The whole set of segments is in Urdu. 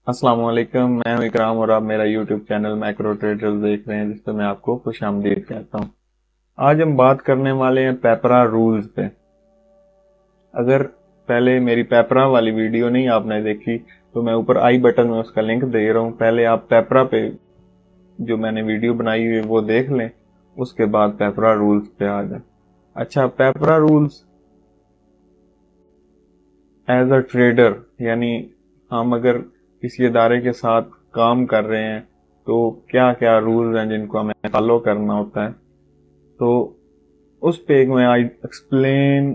السلام علیکم، میں ہوں اکرام اور آپ میرا یوٹیوب چینل میکرو ٹریڈر دیکھ رہے ہیں جس پہ میں آپ کو خوش آمدید کہتا ہوں۔ آج ہم بات کرنے والے ہیں پیپرا رولز پہ۔ اگر پہلے میری پیپرا والی ویڈیو نہیں آپ نے دیکھی تو میں اوپر آئی بٹن میں اس کا لنک دے رہا ہوں، پہلے آپ پیپرا پہ جو میں نے ویڈیو بنائی ہوئی وہ دیکھ لیں، اس کے بعد پیپرا رولز پہ آ جائیں۔ اچھا، PPRA rules as a trader, یعنی ہم اگر کسی ادارے کے ساتھ کام کر رہے ہیں تو کیا کیا رولز ہیں جن کو ہمیں فالو کرنا ہوتا ہے، تو اس پہ میں آج ایکسپلین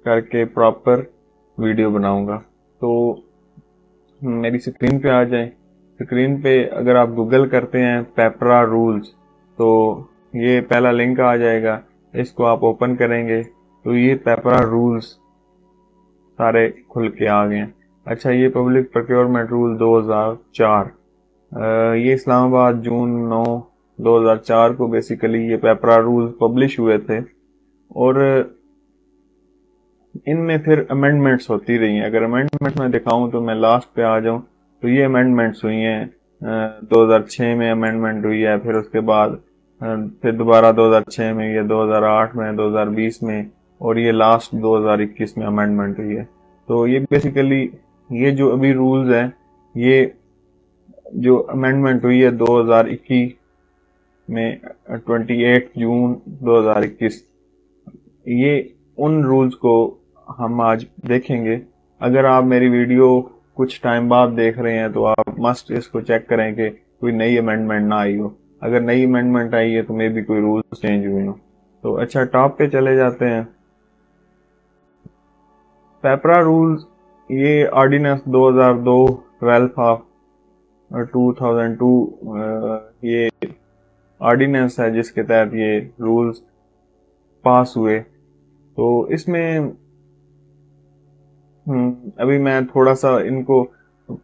کر کے پراپر ویڈیو بناؤں گا۔ تو میری سکرین پہ آ جائیں۔ سکرین پہ اگر آپ گوگل کرتے ہیں پیپرا رولز تو یہ پہلا لنک آ جائے گا، اس کو آپ اوپن کریں گے تو یہ پیپرا رولز سارے کھل کے آ گئے ہیں۔ اچھا، یہ پبلک پروکیورمنٹ رول 2004، یہ اسلام آباد جون 9 2004 کو بیسیکلی یہ پیپرا رول پبلش ہوئے تھے، اور ان میں پھر امینڈمنٹس ہوتی رہی ہیں۔ اگر امینڈمنٹ میں دکھاؤں تو میں لاسٹ پہ آ جاؤں تو یہ امینڈمنٹس ہوئی ہیں 2006 میں امینڈمنٹ ہوئی ہے، پھر اس کے بعد پھر دوبارہ 2006 میں، یہ 2008 میں، 2020 میں، اور یہ لاسٹ 2021 میں امینڈمنٹ ہوئی ہے۔ تو یہ بیسیکلی یہ جو ابھی رولز ہیں، یہ جو امینڈمنٹ ہوئی ہے 2021 میں 28 جون 2021، یہ ان رولز کو ہم آج دیکھیں گے۔ اگر آپ میری ویڈیو کچھ ٹائم بعد دیکھ رہے ہیں تو آپ مسٹ اس کو چیک کریں کہ کوئی نئی امینڈمنٹ نہ آئی ہو۔ اگر نئی امینڈمنٹ آئی ہے تو مے بی کوئی رولز چینج ہوئے ہوں۔ تو اچھا، ٹاپ پہ چلے جاتے ہیں۔ پیپرا رولز یہ آرڈیننس 2002 12 آف 2002 یہ آرڈیننس ہے جس کے تحت یہ رولز پاس ہوئے۔ تو اس میں ابھی میں تھوڑا سا ان کو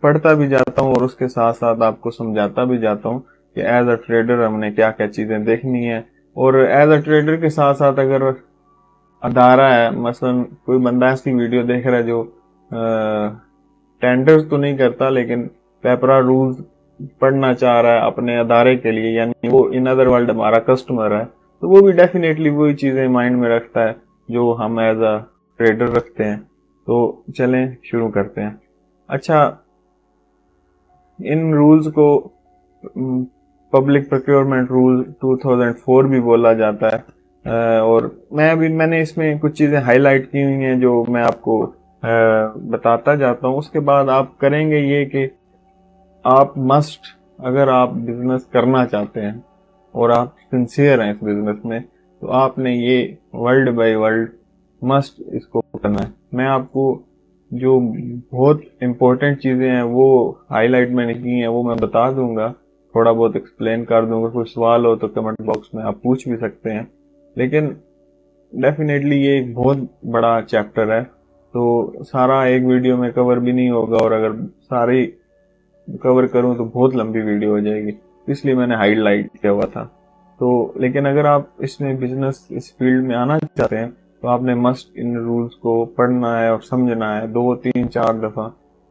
پڑھتا بھی جاتا ہوں اور اس کے ساتھ ساتھ آپ کو سمجھاتا بھی جاتا ہوں کہ ایز اے ٹریڈر ہم نے کیا کیا چیزیں دیکھنی ہیں، اور ایز اے ٹریڈر کے ساتھ ساتھ اگر ادارہ ہے، مثلا کوئی بندہ ایسی ویڈیو دیکھ رہا ہے جو ٹینڈرز تو نہیں کرتا لیکن پیپرا رولز پڑھنا چاہ رہا ہے اپنے ادارے کے لیے، یعنی وہ ان ادر ورلڈ ہمارا کسٹمر ہے، تو وہ بھی ڈیفینیٹلی وہی چیزیں مائنڈ میں رکھتا ہے جو ہم ایز اے ٹریڈر رکھتے ہیں۔ تو چلیں شروع کرتے ہیں۔ اچھا، ان رولز کو پبلک پروکیورمنٹ رول 2004 بھی بولا جاتا ہے، اور میں نے اس میں کچھ چیزیں ہائی لائٹ کی ہوئی ہیں جو میں آپ کو بتاتا جاتا ہوں۔ اس کے بعد آپ کریں گے یہ کہ آپ مسٹ، اگر آپ بزنس کرنا چاہتے ہیں اور آپ سنسیئر ہیں اس بزنس میں، تو آپ نے یہ ورلڈ بائی ورلڈ مسٹ اس کو کرنا ہے۔ میں آپ کو جو بہت امپورٹنٹ چیزیں ہیں وہ ہائی لائٹ میں نے کی ہیں، وہ میں بتا دوں گا، تھوڑا بہت ایکسپلین کر دوں گا۔ کوئی سوال ہو تو کمنٹ باکس میں آپ پوچھ بھی سکتے ہیں، لیکن ڈیفینیٹلی یہ ایک بہت بڑا چیپٹر ہے، تو سارا ایک ویڈیو میں کور بھی نہیں ہوگا، اور اگر ساری کور کروں تو بہت لمبی ویڈیو ہو جائے گی، اس لیے میں نے ہائی لائٹ کیا ہوا تھا۔ تو لیکن اگر آپ اس میں بزنس اس فیلڈ میں آنا چاہتے ہیں تو آپ نے مسٹ ان رولز کو پڑھنا ہے اور سمجھنا ہے 2 3 4 دفعہ،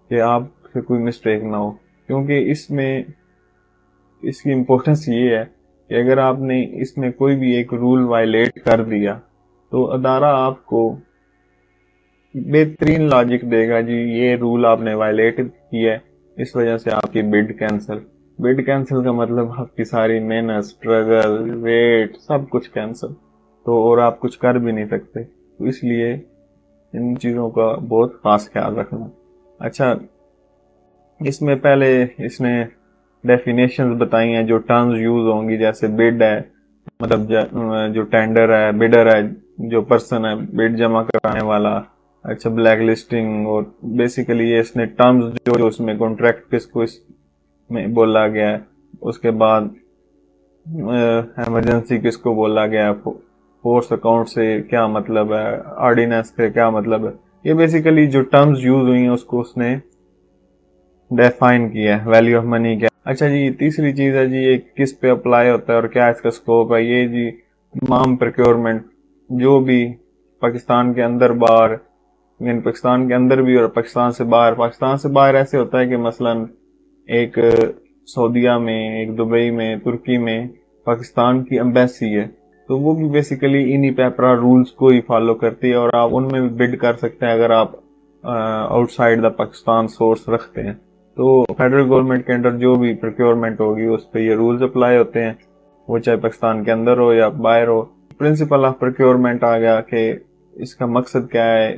کہ آپ سے کوئی مسٹیک نہ ہو، کیونکہ اس میں اس کی امپورٹنس یہ ہے کہ اگر آپ نے اس میں کوئی بھی ایک رول وائلیٹ کر دیا تو ادارہ آپ کو بہترین لاجک دے گا، جی یہ رول آپ نے وائلیٹ کیا ہے، اس وجہ سے آپ کی بڈ کینسل۔ بڈ کینسل کا مطلب آپ کی ساری محنت، اسٹرگل، ویٹ، سب کچھ کینسل، تو اور آپ کچھ کر بھی نہیں سکتے۔ تو اس لیے ان چیزوں کا بہت خاص خیال رکھنا۔ اچھا، اس میں پہلے اس نے ڈیفینیشنز بتائی ہیں جو ٹرمز یوز ہوں گی، جیسے بڈ ہے، مطلب جو ٹینڈر ہے، بڈر ہے جو پرسن ہے بڈ جمع کرانے والا۔ اچھا، بلیک لسٹنگ، اور بیسیکلی یہ اس نے ٹرمز جو اس میں کانٹریکٹ کس کو اس میں بولا گیا ہے، اس کے بعد ایمرجنسی کس کو بولا گیا ہے، فورس اکاؤنٹ سے کیا مطلب ہے، آرڈیننس سے کیا مطلب ہے، یہ بیسیکلی جو ٹرمز یوز ہوئی ہیں اس کو اس نے ڈیفائن کیا ہے۔ ویلیو آف منی کیا۔ اچھا جی، تیسری چیز ہے جی یہ کس پہ اپلائی ہوتا ہے اور کیا اس کا سکوپ ہے۔ یہ جی تمام پروکیورمنٹ جو بھی پاکستان کے اندر باہر، یعنی پاکستان کے اندر بھی اور پاکستان سے باہر ایسے ہوتا ہے کہ مثلاً ایک سعودیہ میں، ایک دبئی میں، ترکی میں پاکستان کی امبیسی ہے، تو وہ بھی بیسیکلی انہی پیپرا رولز کو ہی فالو کرتی ہے، اور آپ ان میں بھی بڈ کر سکتے ہیں اگر آپ out side the Pakistan source رکھتے ہیں. تو فیڈرل گورنمنٹ کے انڈر جو بھی پروکیورمنٹ ہوگی اس پہ یہ رولز اپلائی ہوتے ہیں، وہ چاہے پاکستان کے اندر ہو یا باہر ہو. پرنسپل آف پروکیورمنٹ آ گیا کہ اس کا مقصد کیا ہے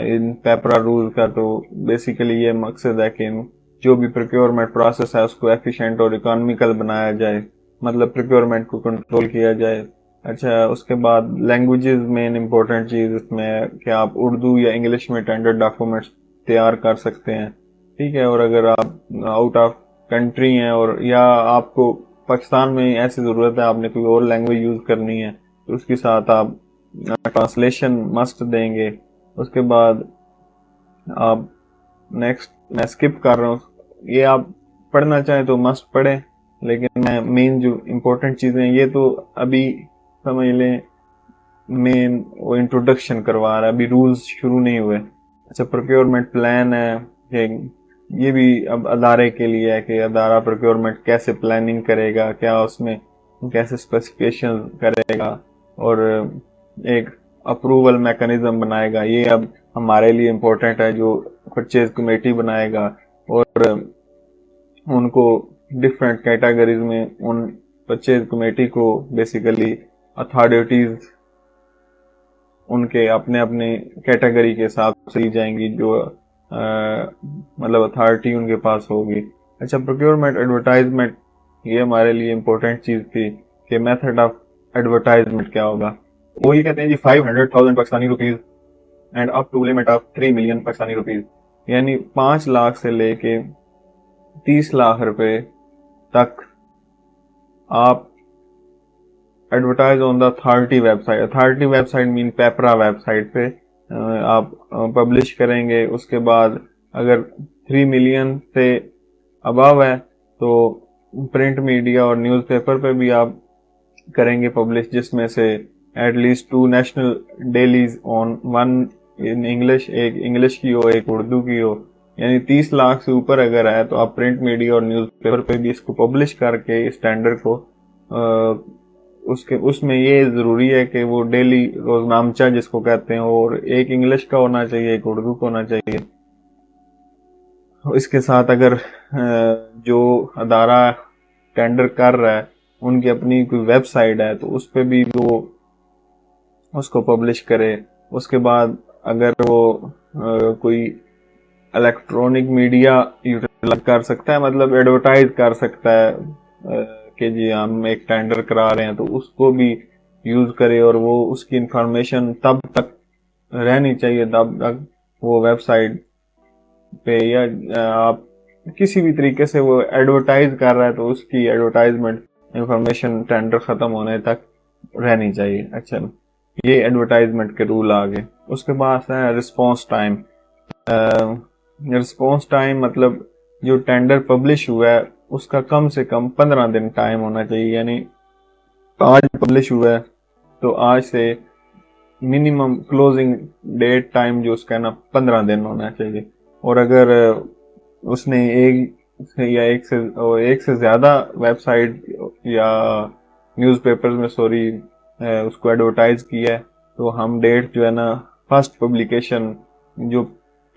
ان پیپرا رول کا. تو بیسیکلی یہ مقصد ہے کہ جو بھی پروکیورمنٹ پروسیس ہے اس کو ایفیشینٹ اور اکانومیکل بنایا جائے، مطلب پروکیورمنٹ کو کنٹرول کیا جائے. اچھا، اس کے بعد لینگویجز مین امپورٹنٹ چیز اس میں ہے کہ آپ اردو یا انگلش میں ٹینڈر ڈاکومنٹس تیار کر سکتے ہیں، ٹھیک ہے. اور اگر آپ آؤٹ آف کنٹری ہیں اور یا آپ کو پاکستان میں ایسی ضرورت ہے آپ نے کوئی اور لینگویج یوز کرنی ہے تو اس کے ساتھ آپ ٹرانسلیشن مسٹ دیں گے. اس کے بعد آپ نیکسٹ میں اسکپ کر رہا ہوں، یہ آپ پڑھنا چاہیں تو مسٹ پڑھیں، لیکن میں مین جو امپورٹنٹ چیزیں یہ تو ابھی سمجھ لیں مین وہ انٹروڈکشن کروا رہا ہے، ابھی رولز شروع نہیں ہوئے. اچھا، پروکیورمنٹ پلان ہے کہ یہ بھی اب ادارے کے لیے ہے کہ ادارہ پروکیورمنٹ کیسے پلاننگ کرے گا، کیا اس میں کیسے اسپیسیفکیشن کرے گا اور ایک اپروول میکانزم بنائے گا. یہ اب ہمارے لیے امپورٹنٹ ہے جو پرچیز کمیٹی بنائے گا، اور ان کو ڈفرینٹ کیٹیگریز میں ان پرچیز کمیٹی کو بیسیکلی اتھارٹیز ان کے اپنے اپنے کیٹیگری کے حساب سے لی جائیں گی، جو مطلب اتھارٹی ان کے پاس ہوگی. اچھا، پروکیورمنٹ ایڈورٹائزمنٹ یہ ہمارے لیے امپورٹنٹ چیز تھی کہ میتھڈ آف ایڈورٹائزمنٹ کیا ہوگا. وہ یہ کہتے ہیں جی 500,000 Pakistani rupees and up to limit of 3 million Pakistani rupees, یعنی 5 لاکھ سے لے کے 30 لاکھ روپے تک آپ advertise on the authority website. Authority website مین پیپرا ویب سائٹ پہ آپ پبلش کریں گے. اس کے بعد اگر 3 ملین سے ابو ہے تو پرنٹ میڈیا اور نیوز پیپر پہ بھی آپ کریں گے پبلش، جس میں سے at least 2 national dailies on 1 in English, ایک انگلش کی ہو ایک اردو کی ہو. یعنی 30 لاکھ سے اوپر اگر ہے تو آپ پرنٹ میڈیا اور نیوز پیپر پہ بھی اس کو پبلش کر کے اس ٹینڈر کو اس میں یہ ضروری ہے کہ وہ ڈیلی روزنامچہ جس کو کہتے ہیں، اور ایک انگلش کا ہونا چاہیے ایک اردو کا ہونا چاہیے. اس کے ساتھ اگر جو ادارہ ٹینڈر کر رہا ہے ان کی اپنی کوئی ویب سائٹ ہے تو اس پہ بھی وہ اس کو پبلش کرے. اس کے بعد اگر وہ کوئی الیکٹرانک میڈیا یوٹیلائز کر سکتا ہے، مطلب ایڈورٹائز کر سکتا ہے کہ جی ہم ایک ٹینڈر کرا رہے ہیں، تو اس کو بھی یوز کرے، اور وہ اس کی انفارمیشن تب تک رہنی چاہیے تب تک وہ ویب سائٹ پہ، یا آپ کسی بھی طریقے سے وہ ایڈورٹائز کر رہا ہے تو اس کی ایڈورٹائزمنٹ انفارمیشن ٹینڈر ختم ہونے تک رہنی چاہیے. اچھا، یہ ایڈورٹائزمنٹ کے رول آگے. اس کے بعد ہے رسپانس ٹائم. رسپانس ٹائم مطلب جو ٹینڈر پبلش ہوا ہے اس کا کم سے کم 15 دن ٹائم ہونا چاہیے. یعنی آج پبلش ہوا ہے تو آج سے منیمم کلوزنگ ڈیٹ ٹائم جو اس کا نا 15 دن ہونا چاہیے. اور اگر اس نے ایک سے زیادہ ویب سائٹ یا نیوز پیپرز میں اس کو ایڈورٹائز کیا ہے تو ہم ڈیٹ جو ہے نا فرسٹ پبلیکیشن جو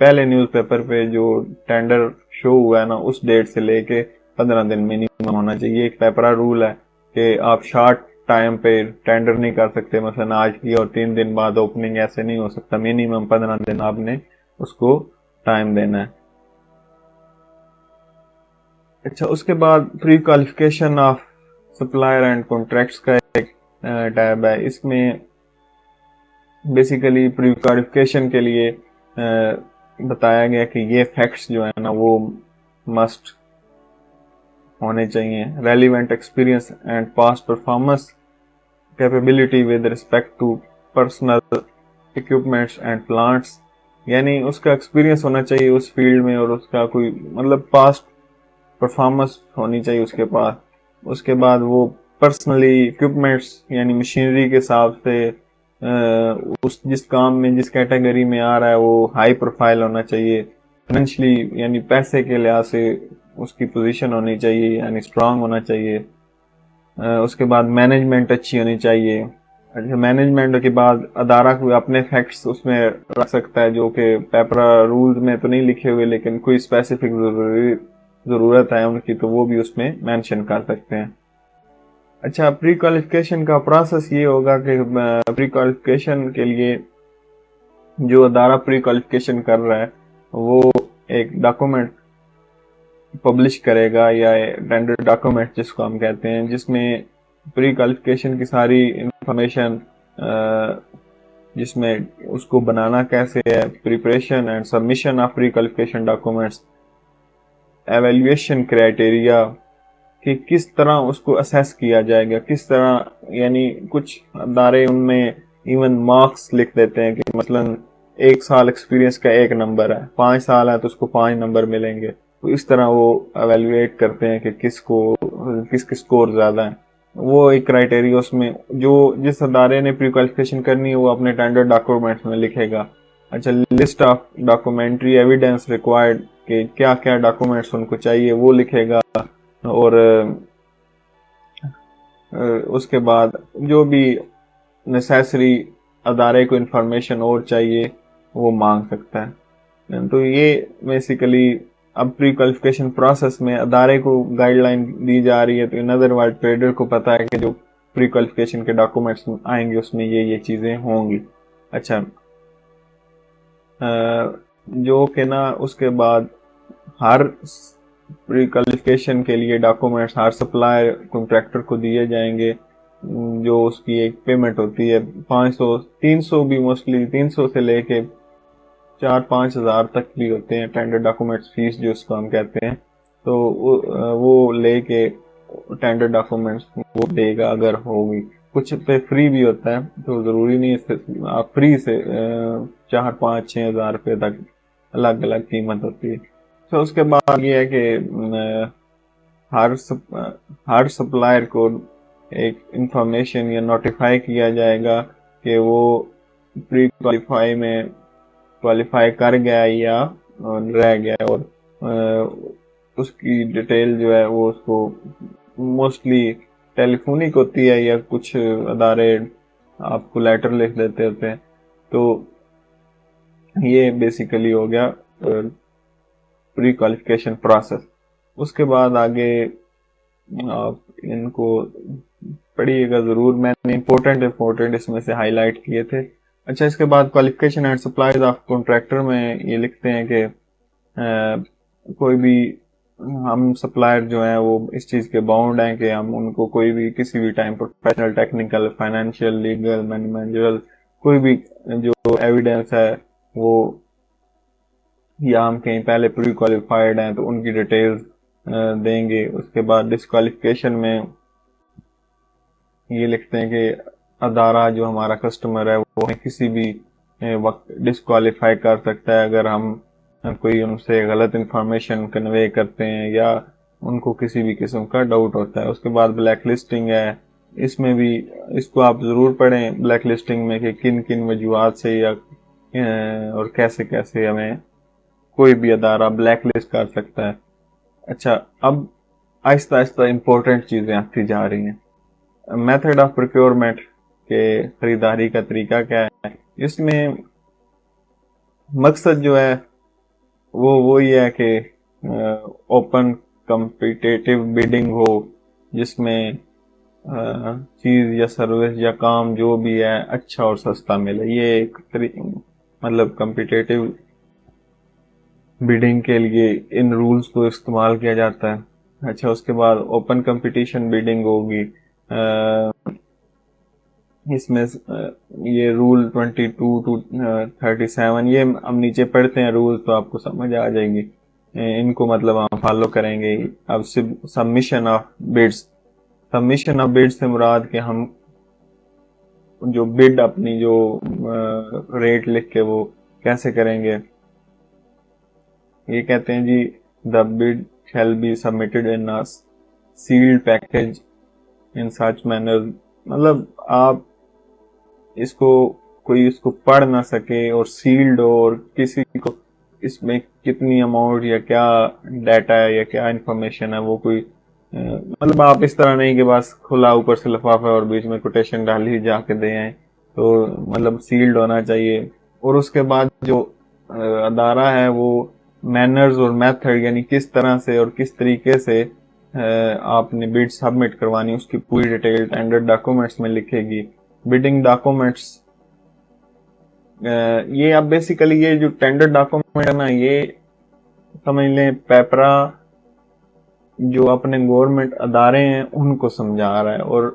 پہلے نیوز پیپر پہ جو ٹینڈر شو ہوا ہے نا اس ڈیٹ سے لے کے 15 دن منیمم ہونا چاہیے. ایک پیپرا رول ہے کہ آپ شارٹ ٹائم پہ ٹینڈر نہیں کر سکتے، مثلا آج کی اور 3 دن بعد اوپننگ، ایسے نہیں ہو سکتا. منیمم 15 دن آپ نے اس کو ٹائم دینا ہے. اچھا، اس کے بعد pre qualification of supplier and contracts کا ایک ٹیب ہے. اس میں بیسیکلی پری کوالیفیکیشن کے لیے بتایا گیا کہ یہ فیکٹس جو ہیں نا وہ مسٹ ہونے چاہیے. Relevant experience and past performance capability with respect to personal equipments and plants, یعنی اس کا ایکسپیرئنس ہونا چاہیے اس فیلڈ میں، اور اس کا کوئی مطلب پاسٹ پرفارمنس ہونی چاہیے اس کے پاس. اس کے بعد وہ پرسنلی اکوپمنٹس یعنی مشینری کے حساب سے جس کام میں جس کیٹیگری میں آ رہا ہے وہ ہائی پروفائل ہونا چاہیے. فائنینشلی یعنی پیسے کے لحاظ سے اس کی پوزیشن ہونی چاہیے یعنی اسٹرانگ ہونا چاہیے. اس کے بعد مینجمنٹ اچھی ہونی چاہیے. مینجمنٹ کے بعد ادارہ کو اپنے فیکٹس اس میں رکھ سکتا ہے جو کہ پیپر رولز میں تو نہیں لکھے ہوئے لیکن کوئی اسپیسیفک ضرورت ہے ان کی تو وہ بھی اس میں مینشن کر سکتے ہیں. اچھا پری کوالیفیکیشن کا پروسیس یہ ہوگا کہ پری کوالیفیکیشن کے لیے جو ادارہ پری کوالیفیکیشن کر رہا ہے وہ ایک ڈاکومنٹ پبلش کرے گا یا ٹینڈر ڈاکومنٹ جس کو ہم کہتے ہیں جس میں پری کوالیفیکیشن کی ساری انفارمیشن جس میں اس کو بنانا کیسے ہے, preparation and submission of pre qualification documents, evaluation criteria کہ کس طرح اس کو اسیس کیا جائے گا, کس طرح یعنی کچھ ادارے ان میں ایون مارکس لکھ دیتے ہیں کہ مثلا 1 سال ایکسپیرینس کا 1 نمبر ہے, 5 سال ہے تو اس کو 5 نمبر ملیں گے. تو اس طرح وہ ایویلویٹ کرتے ہیں کہ کس کے سکور زیادہ ہیں. وہ ایک کرائٹیریا اس میں جو جس ادارے نے پری کوالیفیکیشن کرنی ہے وہ اپنے ٹینڈر ڈاکومنٹس میں لکھے گا. اچھا list of documentary evidence required کہ کیا کیا ڈاکومنٹس ان کو چاہیے وہ لکھے گا, اور اس کے بعد جو بھی نیسیسری ادارے کو انفارمیشن اور چاہیے وہ مانگ سکتا ہے. تو یہ بیسیکلی اب پری کوالیفیکیشن پروسیس میں ادارے کو گائیڈ لائن دی جا رہی ہے. تو ان ادر ورڈ ٹریڈر کو پتا ہے کہ جو پری کوالیفیکیشن کے ڈاکومنٹس آئیں گے اس میں یہ چیزیں ہوں گی. اچھا جو کہ نا اس کے بعد ہر پری کوالیفیکیشن کے لیے ڈاکومنٹس ہر سپلائر کنٹریکٹر کو دیے جائیں گے, جو اس کی ایک پیمنٹ ہوتی ہے 300 بھی موسٹلی 300 سے لے کے 4-5 ہزار تک بھی ہوتے ہیں ٹینڈر ڈاکومنٹس فیس جو اس کو ہم کہتے ہیں. تو وہ لے کے ٹینڈر ڈاکومنٹس وہ دے گا اگر ہوگی. کچھ پہ فری بھی ہوتا ہے تو ضروری نہیں آپ فری سے 4-5-6 ہزار روپے تک الگ الگ قیمت ہوتی ہے. تو اس کے بعد یہ ہے کہ ہر سپلائر کو ایک انفارمیشن یا نوٹیفائی کیا جائے گا کہ وہ پری کوالیفائی کر گیا یا رہ گیا, اور اس کی ڈیٹیل جو ہے وہ اس کو موسٹلی ٹیلیفونک ہوتی ہے یا کچھ ادارے آپ کو لیٹر لکھ دیتے ہوتے ہیں. تو یہ بیسیکلی ہو گیا پری کوالیفیکیشن پروسیس. اس کے بعد آگے آپ ان کو پڑھیے گا ضرور, میں نے امپورٹنٹ اس میں سے ہائی لائٹ کیے تھے. اچھا اس کے بعد qualification and supplies of contractor میں یہ لکھتے ہیں کہ کوئی بھی ہم سپلائر جو ہیں وہ اس چیز کے باؤنڈ ہیں کہ ہم ان کو کوئی بھی کسی بھی time professional, technical, financial, legal, managerial کوئی بھی جو ایویڈنس ہے وہ, یا ہم کہیں پہلے پری کوالیفائڈ ہیں تو ان کی ڈیٹیلز دیں گے. اس کے بعد ڈسکوالیفیکیشن میں یہ لکھتے ہیں کہ ادارہ جو ہمارا کسٹمر ہے وہ کسی بھی وقت ڈسکوالیفائی کر سکتا ہے اگر ہم کوئی ان سے غلط انفارمیشن کنوے کرتے ہیں یا ان کو کسی بھی قسم کا ڈاؤٹ ہوتا ہے. اس کے بعد بلیک لسٹنگ ہے, اس میں بھی اس کو آپ ضرور پڑھیں بلیک لسٹنگ میں کہ کن کن وجوہات سے یا اور کیسے کیسے ہمیں کوئی بھی ادارہ بلیک لسٹ کر سکتا ہے. اچھا اب آہستہ آہستہ امپورٹنٹ چیزیں آتی جا رہی ہیں. میتھڈ آف پروکیورمنٹ کہ خریداری کا طریقہ کیا ہے. اس میں مقصد جو ہے وہ یہ ہے کہ اوپن کمپیٹیٹیو بیڈنگ ہو جس میں چیز یا سروس یا کام جو بھی ہے اچھا اور سستا ملے. یہ ایک مطلب کمپیٹیٹیو بیڈنگ کے لیے ان رولز کو استعمال کیا جاتا ہے. اچھا اس کے بعد اوپن کمپٹیشن بیڈنگ ہوگی. اس میں یہ رول 22 to 37 یہ ہم نیچے پڑھتے ہیں رول تو آپ کو سمجھ آ جائیں گی, ان کو مطلب ہم فالو کریں گے. اب سبمیشن آف بیڈس سے مراد کہ ہم جو بڈ اپنی جو ریٹ لکھ کے وہ کیسے کریں گے. یہ کہتے ہیں جی the bid shall be submitted in a sealed package in such manner, مطلب آپ کوئی اس کو پڑھ نہ سکے اور سیلڈ ہو اور کسی کو اس میں کتنی اماؤنٹ یا کیا ڈیٹا ہے یا کیا انفارمیشن ہے، وہ کوئی مطلب آپ اس طرح نہیں کہ بس کھلا اوپر سے لفافہ اور بیچ میں کوٹیشن ڈال ہی جا کے دے آئیں، تو مطلب سیلڈ ہونا چاہیے. اور اس کے بعد جو ادارہ ہے وہ مینرز اور میتھڈ، یعنی کس طرح سے اور کس طریقے سے آپ نے بڈ سبمٹ کروانی، اس کی پوری ڈیٹیل ٹینڈر ڈاکومنٹس میں لکھے گی. بڈنگ ڈاکومنٹس، یہ اب بیسیکلی یہ جو ٹینڈر ڈاکومنٹ ہے نا، یہ سمجھ لیں پیپرا جو اپنے گورنمنٹ ادارے ہیں ان کو سمجھا رہا ہے، اور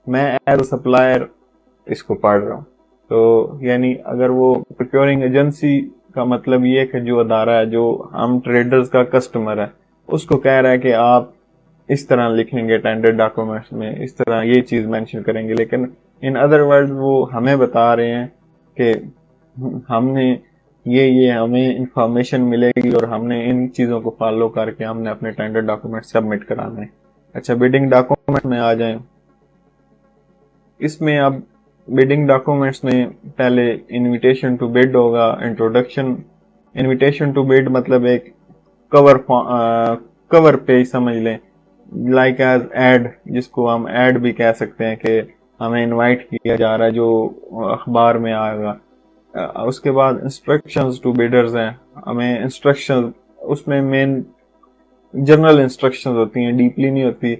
میں ایز اے سپلائر اس کو پڑھ رہا ہوں. تو یعنی اگر وہ پروکیورنگ ایجنسی کا مطلب یہ ہے کہ جو ادارہ ہے جو ہم ٹریڈرز کا کسٹمر ہے، اس کو کہہ رہا ہے کہ آپ اس طرح لکھیں گے ٹینڈر ڈاکومنٹس میں، اس طرح یہ چیز مینشن کریں گے. لیکن ان ادر ورڈ وہ ہمیں بتا رہے ہیں کہ ہم نے یہ ہمیں انفارمیشن ملے گی اور ہم نے ان چیزوں کو فالو کر کے ہم نے اپنے ٹینڈر ڈاکومنٹ سبمٹ کرانے. اچھا، بڈنگ ڈاکومنٹ میں آ جائیں. اس میں اب بڈنگ ڈاکومنٹس میں پہلے انویٹیشن ٹو بڈ ہوگا، انٹروڈکشن. انویٹیشن ٹو بڈ مطلب ایک کور پیج سمجھ لیں، لائک ایز ایڈ، جس کو ہم ایڈ بھی کہہ سکتے ہیں کہ ہمیں انوائٹ کیا جا رہا ہے جو اخبار میں آئے گا. اس کے بعد انسٹرکشنز ٹو بیڈرز ہیں، ہمیں انسٹرکشن، اس میں مین جنرل انسٹرکشنز ہوتی ہیں، ڈیپلی نہیں ہوتی.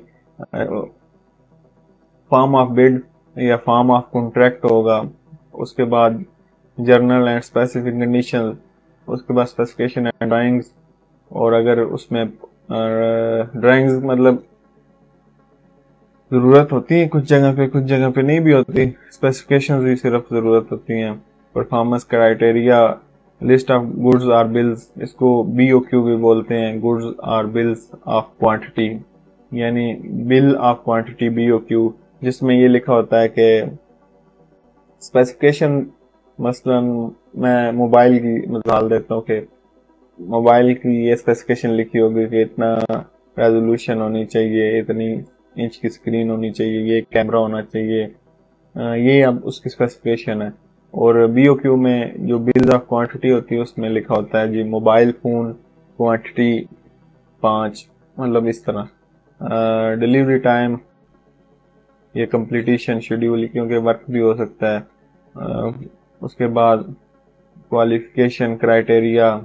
فارم آف بڈ یا فارم آف کانٹریکٹ ہوگا. اس کے بعد جرنل اینڈ اسپیسیفک کنڈیشن، اس کے بعد اسپیسیفکیشن اینڈ ڈرائنگز. اور اگر اس میں ڈرائنگز مطلب ضرورت ہوتی ہے کچھ جگہ پہ، کچھ جگہ پہ نہیں بھی ہوتی، اسپیسیفکیشنز بھی صرف ضرورت ہوتی ہیں. Performance criteria, list of goods or bills, اس کو بی او کیو بھی بولتے ہیں، goods or bills of quantity, یعنی bill of quantity B O Q, جس میں یہ لکھا ہوتا ہے کہ اسپیسیفکیشن. مثلا میں موبائل کی مثال دیتا ہوں کہ موبائل کی یہ اسپیسیفکیشن لکھی ہوگی کہ اتنا ریزولوشن ہونی چاہیے، اتنی انچ کی اسکرین ہونی چاہیے، یہ کیمرہ ہونا چاہیے، یہ اب اس کی اسپیسیفکیشن ہے. اور بی او کیو میں جو بلز آف کوانٹٹی ہوتی ہے اس میں لکھا ہوتا ہے جی موبائل فون کوانٹٹی 5، مطلب اس طرح. ڈیلیوری ٹائم، یہ کمپلیٹیشن شیڈیول، کیونکہ ورک بھی ہو سکتا ہے. اس کے بعد qualification criteria,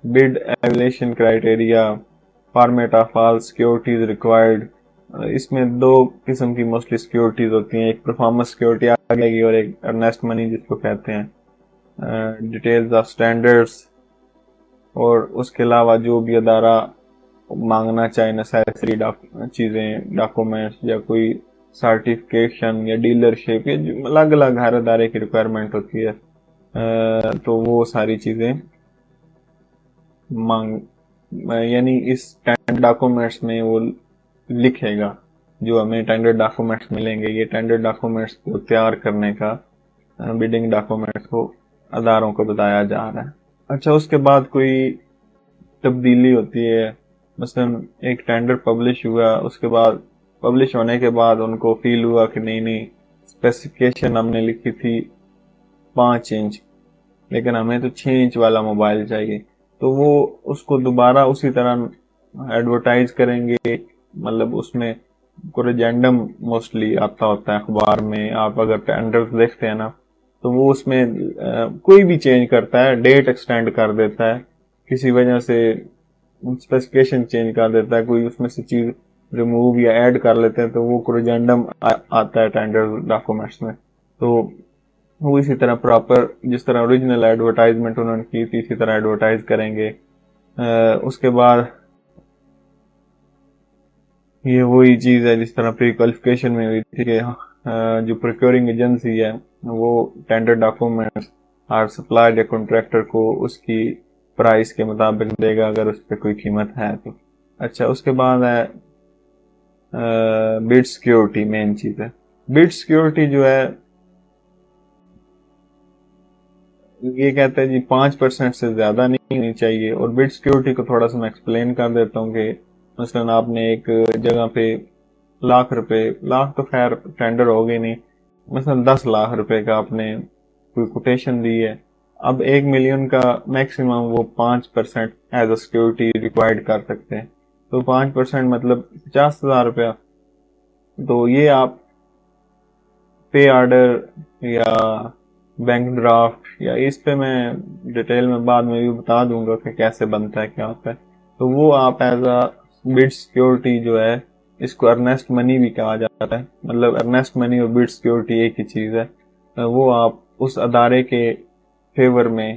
bid evaluation criteria, format of all securities required. اس میں دو قسم کی موسٹلی سیکورٹیز ہوتی ہیں، ایک پرفارمنس سیکورٹی آگے گی اور ایک ارنیسٹ منی جس کو کہتے ہیں. ڈیٹیلز آف سٹینڈرڈز، اور اس کے علاوہ جو بھی ادارہ مانگنا چاہے نیسیسری چیزیں، ڈاکومنٹس یا کوئی سرٹیفکیشن یا ڈیلرشپ، یا الگ الگ ہر ادارے کی ریکوائرمنٹ ہوتی ہے، تو وہ ساری چیزیں یعنی اس ٹینڈر ڈاکومنٹس میں وہ لکھے گا جو ہمیں ٹینڈر ڈاکومنٹس ملیں گے. یہ ٹینڈر ڈاکومنٹس کو تیار کرنے کا بڈنگ ڈاکومنٹس کو اداروں کو بتایا جا رہا ہے. اچھا، اس کے بعد کوئی تبدیلی ہوتی ہے، مثلا ایک ٹینڈر پبلش ہوا، اس کے بعد پبلش ہونے کے بعد ان کو فیل ہوا کہ نہیں اسپیسیفکیشن ہم نے لکھی تھی 5 انچ، لیکن ہمیں تو 6 انچ والا موبائل چاہیے، تو وہ اس کو دوبارہ اسی طرح ایڈورٹائز کریں گے. مطلب اس میں کوریجنڈم موسٹلی آتا ہوتا ہے اخبار میں، آپ اگر ٹینڈر دیکھتے ہیں نا تو وہ اس میں کوئی بھی چینج کرتا ہے، ڈیٹ ایکسٹینڈ کر دیتا ہے، کسی وجہ سے اسپیسیفکیشن چینج کر دیتا ہے، کوئی اس میں سے چیز ریموو یا ایڈ کر لیتے ہیں، تو وہ کوریجنڈم آتا ہے ٹینڈر ڈاکومنٹس میں. تو وہ اسی طرح پراپر جس طرح اوریجنل ایڈورٹائزمنٹ انہوں نے کی تھی اسی طرح ایڈورٹائز کریں گے. اس کے بعد یہ وہی چیز ہے جس طرح پری کوالیفیکیشن میں ہوئی تھی کہ جو پروکیورنگ ایجنسی ہے وہ ٹینڈر ڈاکومنٹس اور سپلائر یا کانٹریکٹر کو اس کی پرائس کے مطابق دے گا اگر اس پہ کوئی قیمت ہے تو. اچھا، اس کے بعد ہے بڈ سیکیورٹی. مین چیز ہے بڈ سیکیورٹی جو ہے یہ کہتا ہے جی 5% سے زیادہ نہیں ہونی چاہیے. اور بڈ سیکیورٹی کو تھوڑا سا میں ایکسپلین کر دیتا ہوں کہ مثلا آپ نے ایک جگہ پہ لاکھ تو خیر ٹینڈر ہو گئی نہیں، مثلا 10 لاکھ روپے کا آپ نے کوئی کوٹیشن دی ہے. اب 1 ملین کا میکسیمم وہ 5% ایز اے سیکورٹی ریکوائرڈ کر سکتے ہیں. تو 5% مطلب 50,000 روپیہ. تو یہ آپ پے آرڈر یا بینک ڈرافٹ یا اس پہ میں ڈیٹیل میں بعد میں بھی بتا دوں گا کہ کیسے بنتا ہے کیا ہوتا ہے. تو وہ آپ ایز اے بڈ سیکورٹی جو ہے اس کو ارنیسٹ منی بھی کہا جاتا ہے. مطلب ارنیسٹ منی اور بڈ سیکورٹی ایک ہی چیز ہے. وہ آپ اس ادارے کے فیور میں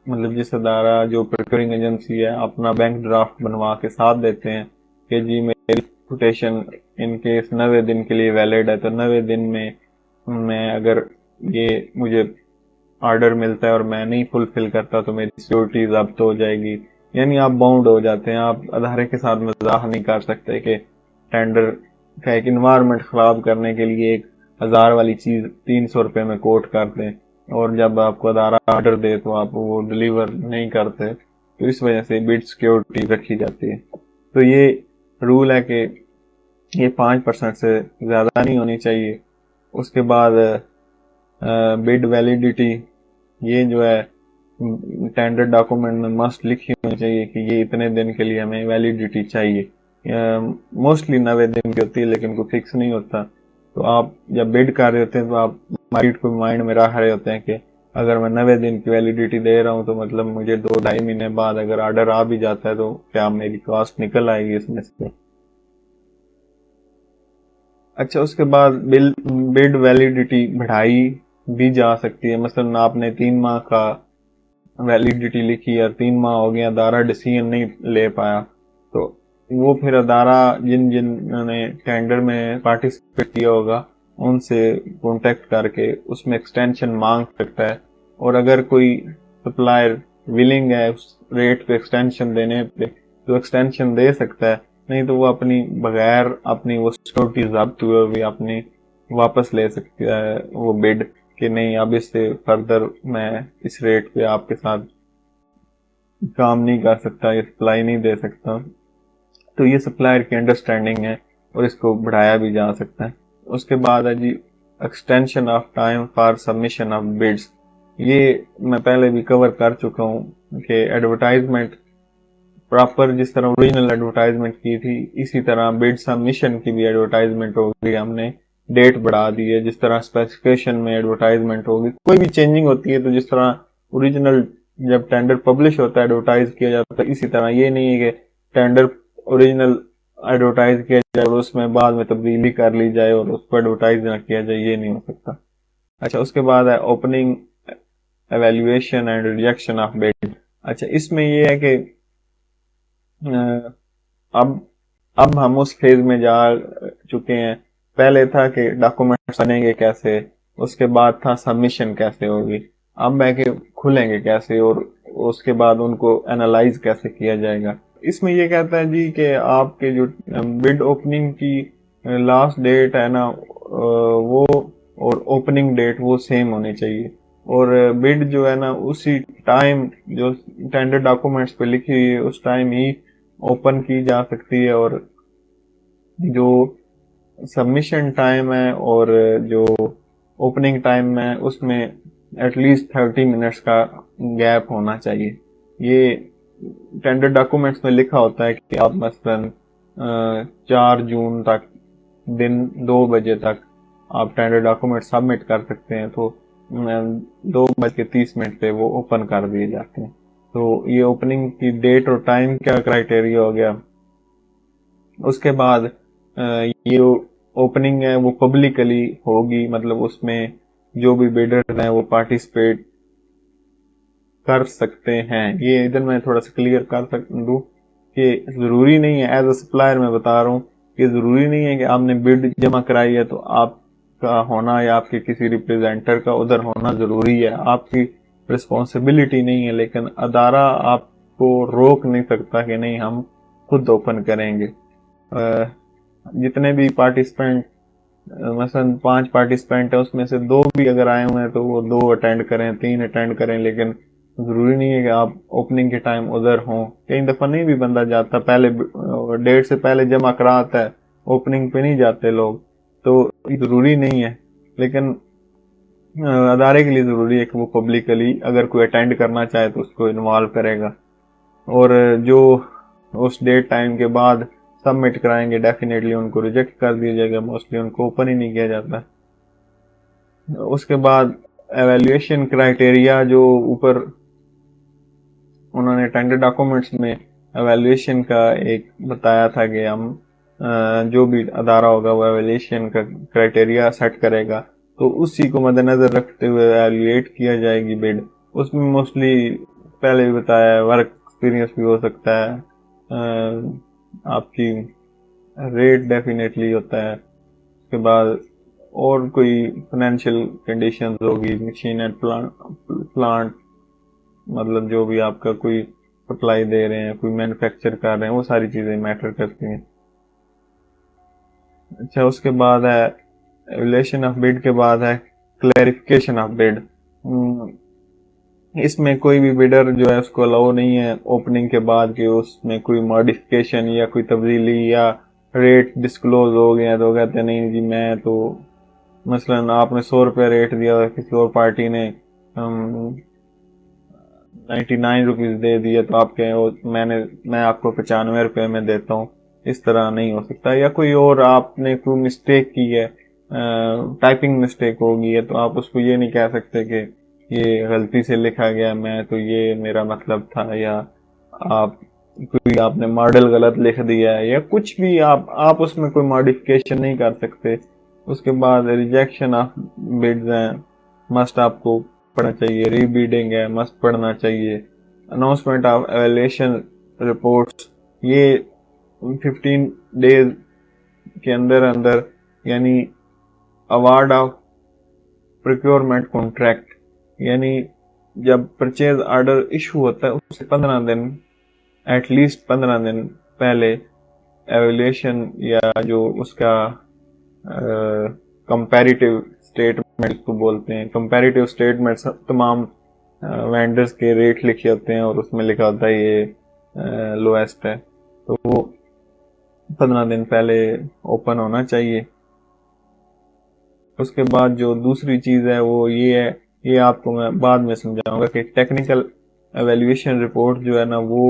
مطلب جس ادارہ جو پروکیورنگ ایجنسی ہے اپنا بینک ڈرافٹ بنوا کے ساتھ دیتے ہیں کہ جی میری کوٹیشن ان کیس 90 دن کے لیے ویلڈ ہے, تو 90 دن میں اگر یہ مجھے آرڈر ملتا ہے اور میں نہیں فلفل کرتا تو میری سیکورٹی ضبط ہو جائے گی. یعنی آپ باؤنڈ ہو جاتے ہیں, آپ ادارے کے ساتھ مزاح نہیں کر سکتے کہ ٹینڈر کا ایک انوائرمنٹ خراب کرنے کے لیے 1,000 والی چیز 300 روپے میں کوٹ کر دیں اور جب آپ کو ادارہ آرڈر دے تو آپ وہ ڈلیور نہیں کرتے. تو اس وجہ سے بڈ سیکورٹی رکھی جاتی ہے. تو یہ رول ہے کہ یہ 5% سے زیادہ نہیں ہونی چاہیے. اس کے بعد بڈ ویلیڈیٹی, یہ جو ہے ٹینڈر ڈاکومنٹ میں مسٹ لکھی ہونی چاہیے کہ یہ اتنے دن کے لیے ہمیں ویلیڈیٹی چاہیے. موسٹلی 90 دن کی ہوتی ہے لیکن کوئی فکس نہیں ہوتا. تو آپ جب بڈ کر رہے ہوتے ہیں تو آپ مارکیٹ کو مائنڈ میں رکھ رہے ہوتے ہیں کہ اگر میں 90 دن کی ویلیڈیٹی دے رہا ہوں تو مطلب مجھے 2-2.5 مہینے بعد اگر آرڈر آ بھی جاتا ہے تو کیا میری کاسٹ نکل آئے گی اس میں سے. اچھا, اس کے بعد بڈ ویلیڈیٹی بڑھائی بھی جا سکتی ہے. مثلا آپ نے 3 ماہ کا ویلیڈیٹی لکھی اور 3 ماہ ہو گیا ادارہ ڈیسیژن نہیں لے پایا, تو وہ پھر ادارہ جنہوں نے ٹینڈر میں پارٹیسپیٹ کیا ہوگا ان سے کانٹیکٹ کر کے اس میں ایکسٹینشن مانگ سکتا ہے. اور اگر کوئی سپلائر ولنگ ہے اس ریٹ پہ ایکسٹینشن دینے پہ تو ایکسٹینشن دے سکتا ہے, نہیں تو وہ اپنی بغیر اپنی وہ سیکورٹی ضبط ہوئے بھی اپنی واپس لے سکتا ہے وہ بڈ کہ نہیں اب اس سے فردر میں اس ریٹ پہ آپ کے ساتھ کام نہیں کر سکتا, یہ سپلائی نہیں دے سکتا. تو یہ سپلائر کی انڈرسٹینڈنگ ہے اور اس کو بڑھایا بھی جا سکتا ہے. اس کے بعد ہے جی extension of time for submission of bids. یہ میں پہلے بھی کور کر چکا ہوں کہ ایڈورٹائزمنٹ پراپر جس طرح اوریجنل ایڈورٹائزمنٹ کی تھی اسی طرح بڈ سبمیشن کی بھی ایڈورٹائزمنٹ ہوگی. ہم نے ڈیٹ بڑھا دی ہے, جس طرح اسپیسیفکیشن میں ایڈورٹائزمنٹ ہوگی. کوئی بھی چینجنگ ہوتی ہے تو جس طرح اوریجنل جب ٹینڈر پبلش ہوتا ہے ایڈورٹائز کیا جاتا ہے, اسی طرح یہ نہیں ہے کہ ٹینڈر اوریجنل ایڈورٹائز کیا جائے اور اس میں بعد میں تبدیلی کر لی جائے اور اس کو ایڈورٹائز نہ کیا جائے, یہ نہیں ہو سکتا. اچھا, اس کے بعد ہے opening evaluation and rejection of bid. اچھا, اس میں یہ ہے کہ اب ہم اس فیز میں جا چکے ہیں. پہلے تھا کہ ڈاکومنٹس بنیں گے کیسے, اس کے بعد تھا سبمیشن کیسے ہوگی, اب ہے کہ کھلیں گے کیسے اور اس کے بعد ان کو اینالائز کیسے کیا جائے گا. اس میں یہ کہتا ہے جی کہ آپ کے جو بڈ اوپننگ کی لاسٹ ڈیٹ ہے نا وہ اور اوپننگ ڈیٹ وہ سیم ہونی چاہیے, اور بڈ جو ہے نا اسی ٹائم جو ٹینڈر ڈاکومنٹس پہ لکھی ہوئی ہے اس ٹائم ہی اوپن کی جا سکتی ہے, اور جو سبمیشن ٹائم ہے اور جو اوپننگ ٹائم ہے اس میں ایٹ لیسٹ 30 منٹس کا گیپ ہونا چاہیے. یہ ٹینڈر ڈاکومنٹس میں لکھا ہوتا ہے کہ آپ مثلاً 4 جون تک دن 2 بجے تک آپ ٹینڈر ڈاکومنٹ سبمٹ کر سکتے ہیں, تو 2:30 پہ وہ اوپن کر دیے جاتے ہیں. تو یہ اوپننگ کی ڈیٹ اور ٹائم کیا کرائٹیریا ہو گیا. اس کے بعد یہ اوپننگ ہے وہ پبلکلی ہوگی, مطلب اس میں جو بھی بیڈر ہیں وہ پارٹیسپیٹ کر سکتے ہیں. یہ ادھر میں تھوڑا سا کلیئر کر دوں کہ ضروری نہیں ہے, ایز اے سپلائر میں بتا رہا ہوں کہ ضروری نہیں ہے کہ آپ نے بڈ جمع کرائی ہے تو آپ کا ہونا یا آپ کے کسی ریپریزینٹر کا ادھر ہونا ضروری ہے. آپ کی رسپانسبلٹی نہیں ہے, لیکن ادارہ آپ کو روک نہیں سکتا کہ نہیں ہم خود اوپن کریں گے. جتنے بھی پارٹیسپینٹ مثلا 5 پارٹیسپینٹ ہیں اس میں سے 2 بھی اگر آئے ہوئے ہیں تو وہ 2 اٹینڈ کریں, 3 اٹینڈ کریں, لیکن ضروری نہیں ہے کہ آپ اوپننگ کے ٹائم ادھر ہوں. کئی دفعہ نہیں بھی بندہ جاتا, پہلے ڈیٹ سے پہلے جمع کراتا ہے, اوپننگ پہ نہیں جاتے لوگ, تو ضروری نہیں ہے. لیکن ادارے کے لیے ضروری ہے کہ وہ پبلکلی اگر کوئی اٹینڈ کرنا چاہے تو اس کو انوالو کرے گا، اور جو اس ڈیٹ ٹائم کے بعد سبمٹ کرائیں گے ڈیفینیٹلی ان کو ریجیکٹ کر دیا جائے گا، موسٹلی ان کو اوپن ہی نہیں کیا جاتا۔ اس کے بعد ایویلیویشن کرائٹیریا جو اوپر انہوں نے ٹینڈر ڈاکومنٹس میں ایویلیویشن کا ایک بتایا تھا کہ ہم جو بھی ادارہ ہوگا وہ ایویلیویشن کا کرائٹیریا سیٹ کرے گا، تو اسی کو مد نظر رکھتے ہوئے ایویلیویٹ کیا جائے گی بڈ۔ اس میں موسٹلی پہلے بھی بتایا ہے ورک ایکسپیرینس بھی ہو سکتا ہے، آپ کی ریٹ ڈیفینیٹلی ہوتا ہے، اس کے بعد اور کوئی فائنینشیل کنڈیشنز ہوگی، مشین اینڈ پلانٹ، مطلب جو بھی آپ کا کوئی سپلائی دے رہے ہیں، کوئی مینوفیکچر کر رہے ہیں، وہ ساری چیزیں میٹر کرتی ہیں۔ اچھا، اس کے بعد ہے ایویلیویشن آف بڈ کے بعد ہے کلیریفیکیشن آف بڈ۔ اس میں کوئی بھی بڈر جو ہے اس کو الاؤ نہیں ہے اوپننگ کے بعد کہ اس میں کوئی ماڈیفکیشن یا کوئی تبدیلی یا ریٹ ڈسکلوز ہو گیا تو کہتے ہیں نہیں جی میں تو مثلا آپ نے 100 روپے ریٹ دیا کسی اور پارٹی نے 99 روپیز دے دیا تو آپ کہیں میں آپ کو 95 روپے میں دیتا ہوں، اس طرح نہیں ہو سکتا۔ یا کوئی اور آپ نے کوئی مسٹیک کی ہے، ٹائپنگ مسٹیک ہوگی ہے، تو آپ اس کو یہ نہیں کہہ سکتے کہ یہ غلطی سے لکھا گیا، میں تو یہ میرا مطلب تھا، یا آپ نے ماڈل غلط لکھ دیا ہے، یا کچھ بھی آپ اس میں کوئی ماڈیفکیشن نہیں کر سکتے۔ اس کے بعد ریجیکشن آف بڈز ہیں، مسٹ آپ کو پڑھنا چاہیے، ری بیڈنگ ہے، مسٹ پڑھنا چاہیے۔ اناؤنسمنٹ آف ایویلیویشن رپورٹس، یہ 15 ڈیز کے اندر یعنی اوارڈ آف پروکیورمنٹ کانٹریکٹ، یعنی جب پرچیز آرڈر ایشو ہوتا ہے اس سے 15 دن ایٹ لیسٹ 15 دن پہلے ایویلیویشن یا جو اس کا کمپیریٹیو اسٹیٹمنٹ کو بولتے ہیں، کمپیریٹیو اسٹیٹمنٹ تمام وینڈرز کے ریٹ لکھے ہوتے ہیں اور اس میں لکھا ہوتا ہے یہ لویسٹ ہے، تو وہ 15 دن پہلے اوپن ہونا چاہیے۔ اس کے بعد جو دوسری چیز ہے وہ یہ ہے، یہ آپ کو میں بعد میں سمجھاؤں گا کہ ٹیکنیکل ایویلیویشن رپورٹ جو ہے نا وہ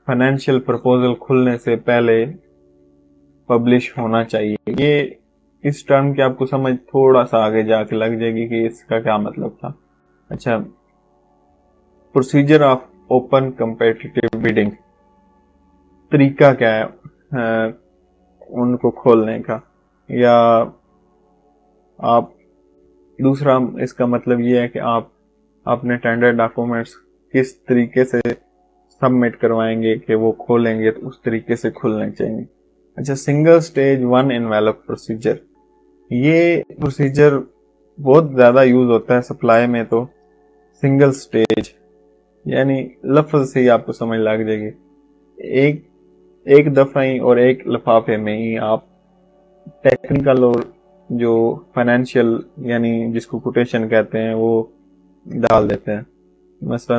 فائنینشیل پرپوزل کھلنے سے پہلے پبلش ہونا چاہیے۔ یہ اس ٹرم کی آپ کو سمجھ تھوڑا سا آگے جا کے لگ جائے گی کہ اس کا کیا مطلب تھا۔ اچھا، procedure of open competitive bedding, طریقہ کیا ہے ان کو کھولنے کا، یا آپ دوسرا اس کا مطلب یہ ہے کہ آپ اپنے ٹینڈر ڈاکومنٹس کس طریقے سے سبمٹ کروائیں گے کہ وہ کھولیں گے تو اس طریقے سے کھلنے چاہیے۔ اچھا، سنگل سٹیج 1 انویلپ پروسیجر، یہ پروسیجر بہت زیادہ یوز ہوتا ہے سپلائی میں، تو سنگل سٹیج یعنی لفظ سے ہی آپ کو سمجھ لگ جائے گی، ایک دفعہ ہی اور ایک لفافے میں ہی آپ ٹیکنیکل اور جو فائنینشیل یعنی جس کو کوٹیشن کہتے ہیں وہ ڈال دیتے ہیں۔ مثلا